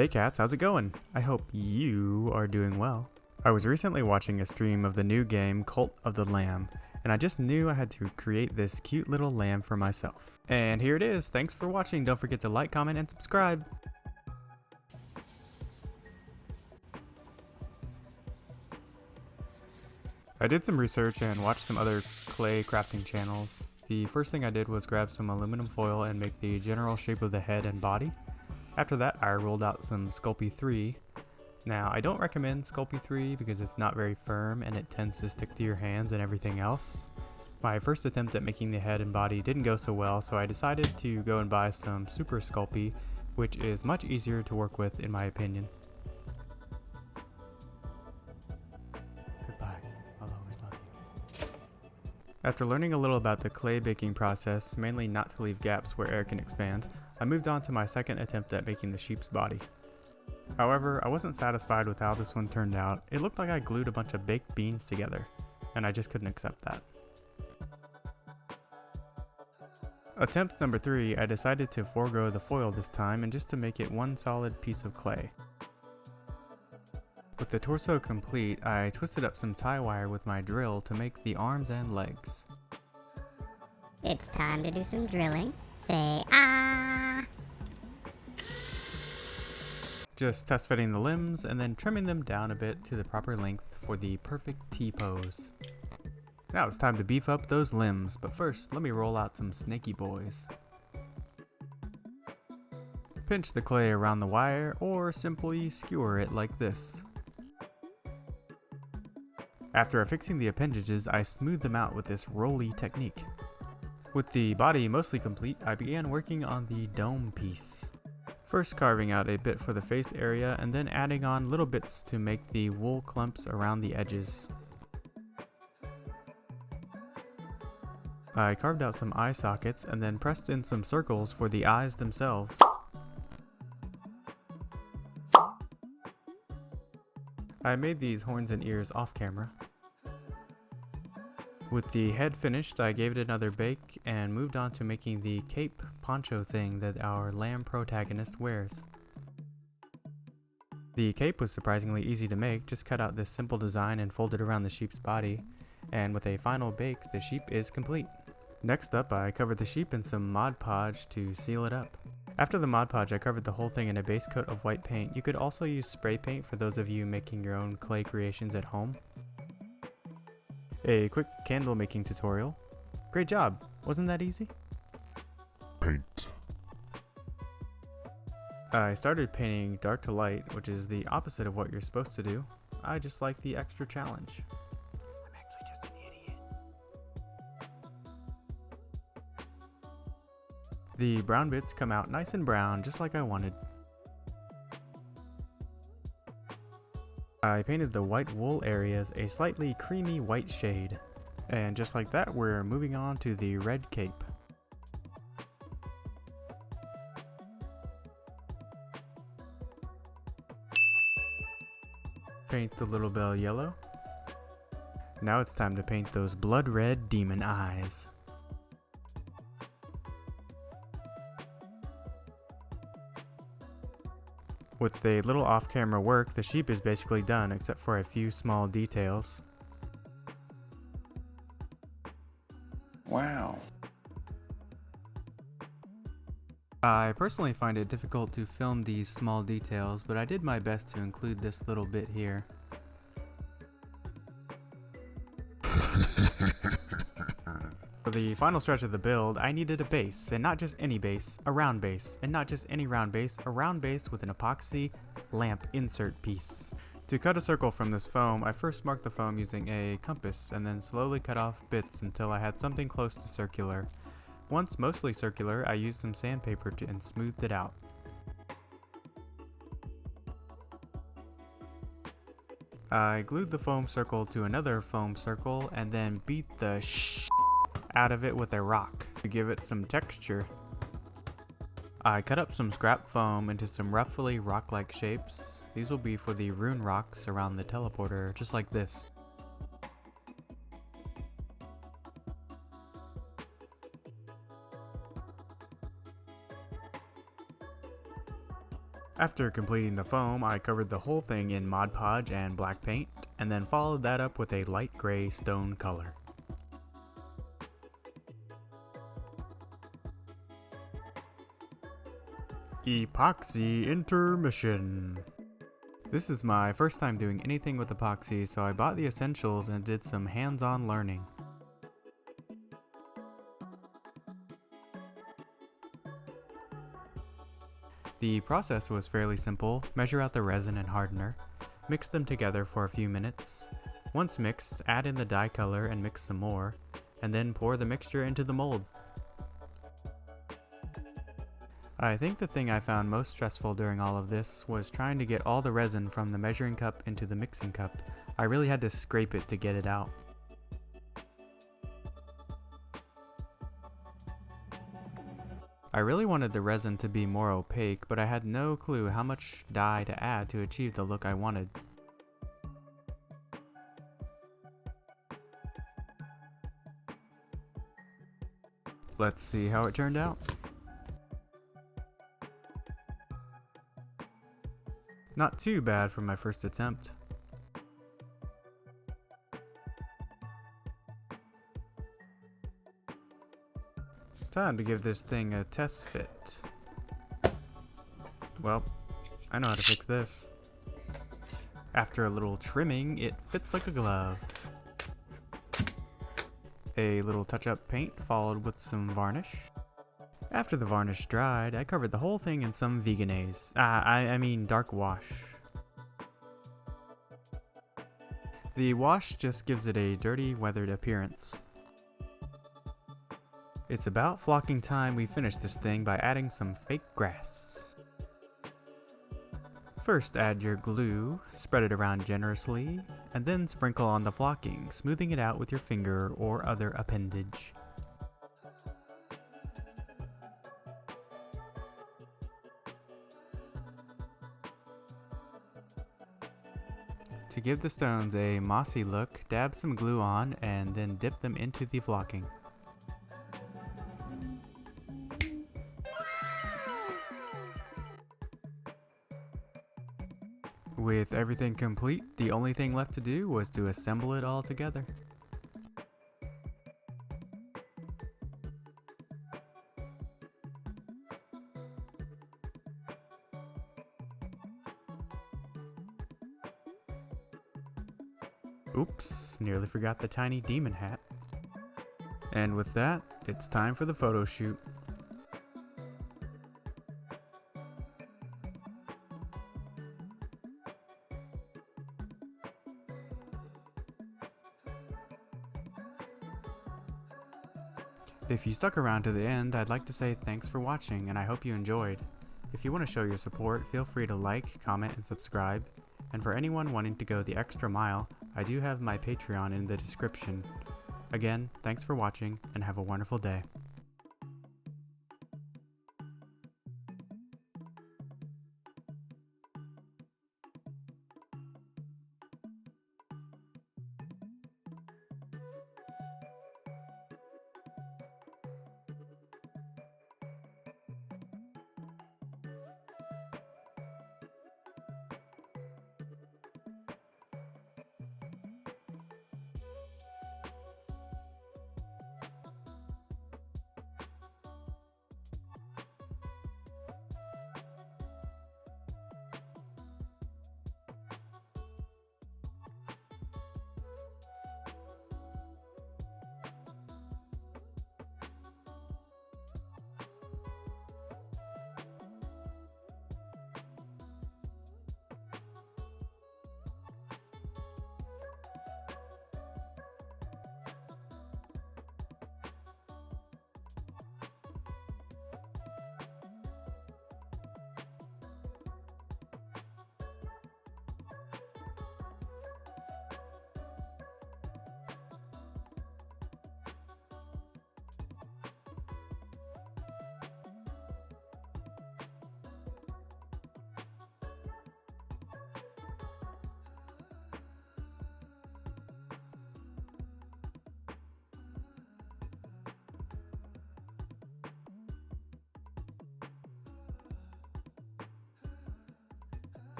Hey cats, how's it going? I hope you are doing well. I was recently watching a stream of the new game Cult of the Lamb, and I just knew I had to create this cute little lamb for myself. And here it is. Thanks for watching. Don't forget to like, comment, and subscribe. I did some research and watched some other clay crafting channels. The first thing I did was grab some aluminum foil and make the general shape of the head and body. After that, I rolled out some Sculpey 3. Now, I don't recommend Sculpey 3 because it's not very firm and it tends to stick to your hands and everything else. My first attempt at making the head and body didn't go so well, so I decided to go and buy some Super Sculpey, which is much easier to work with in my opinion. Goodbye, I'll always love you. After learning a little about the clay baking process, mainly not to leave gaps where air can expand, I moved on to my second attempt at making the sheep's body. However, I wasn't satisfied with how this one turned out. It looked like I glued a bunch of baked beans together, and I just couldn't accept that. Attempt number 3, I decided to forego the foil this time and just to make it one solid piece of clay. With the torso complete, I twisted up some tie wire with my drill to make the arms and legs. It's time to do some drilling. Say ah! Just test fitting the limbs and then trimming them down a bit to the proper length for the perfect T-pose. Now it's time to beef up those limbs, but first let me roll out some snaky boys. Pinch the clay around the wire or simply skewer it like this. After affixing the appendages, I smooth them out with this rolly technique. With the body mostly complete, I began working on the dome piece. First carving out a bit for the face area and then adding on little bits to make the wool clumps around the edges. I carved out some eye sockets and then pressed in some circles for the eyes themselves. I made these horns and ears off camera. With the head finished, I gave it another bake and moved on to making the cape poncho thing that our lamb protagonist wears. The cape was surprisingly easy to make, just cut out this simple design and fold it around the sheep's body, and with a final bake, the sheep is complete. Next up, I covered the sheep in some Mod Podge to seal it up. After the Mod Podge, I covered the whole thing in a base coat of white paint. You could also use spray paint for those of you making your own clay creations at home. A quick candle making tutorial. Great job! Wasn't that easy? Paint. I started painting dark to light, which is the opposite of what you're supposed to do. I just like the extra challenge. I'm actually just an idiot. The brown bits come out nice and brown, just like I wanted. I painted the white wool areas a slightly creamy white shade. And just like that, we're moving on to the red cape. Paint the little bell yellow. Now it's time to paint those blood red demon eyes. With a little off-camera work, the sheep is basically done except for a few small details. Wow. I personally find it difficult to film these small details, but I did my best to include this little bit here. For the final stretch of the build, I needed a base, and not just any base, a round base, and not just any round base, a round base with an epoxy lamp insert piece. To cut a circle from this foam, I first marked the foam using a compass, and then slowly cut off bits until I had something close to circular. Once mostly circular, I used some sandpaper and smoothed it out. I glued the foam circle to another foam circle and then beat the out of it with a rock to give it some texture. I cut up some scrap foam into some roughly rock-like shapes. These will be for the rune rocks around the teleporter, just like this. After completing the foam, I covered the whole thing in Mod Podge and black paint, and then followed that up with a light gray stone color. Epoxy intermission. This is my first time doing anything with epoxy, so I bought the essentials and did some hands-on learning. The process was fairly simple. Measure out the resin and hardener, mix them together for a few minutes. Once mixed, add in the dye color and mix some more, and then pour the mixture into the mold. I think the thing I found most stressful during all of this was trying to get all the resin from the measuring cup into the mixing cup. I really had to scrape it to get it out. I really wanted the resin to be more opaque, but I had no clue how much dye to add to achieve the look I wanted. Let's see how it turned out. Not too bad for my first attempt. Time to give this thing a test fit. Well, I know how to fix this. After a little trimming, it fits like a glove. A little touch-up paint followed with some varnish. After the varnish dried, I covered the whole thing in some Vegenaise. I mean dark wash. The wash just gives it a dirty, weathered appearance. It's about flocking time we finish this thing by adding some fake grass. First add your glue, spread it around generously, and then sprinkle on the flocking, smoothing it out with your finger or other appendage. To give the stones a mossy look, dab some glue on and then dip them into the flocking. With everything complete, the only thing left to do was to assemble it all together. Oops, nearly forgot the tiny demon hat. And with that, it's time for the photo shoot. If you stuck around to the end, I'd like to say thanks for watching and I hope you enjoyed. If you want to show your support, feel free to like, comment, and subscribe. And for anyone wanting to go the extra mile, I do have my Patreon in the description. Again, thanks for watching and have a wonderful day.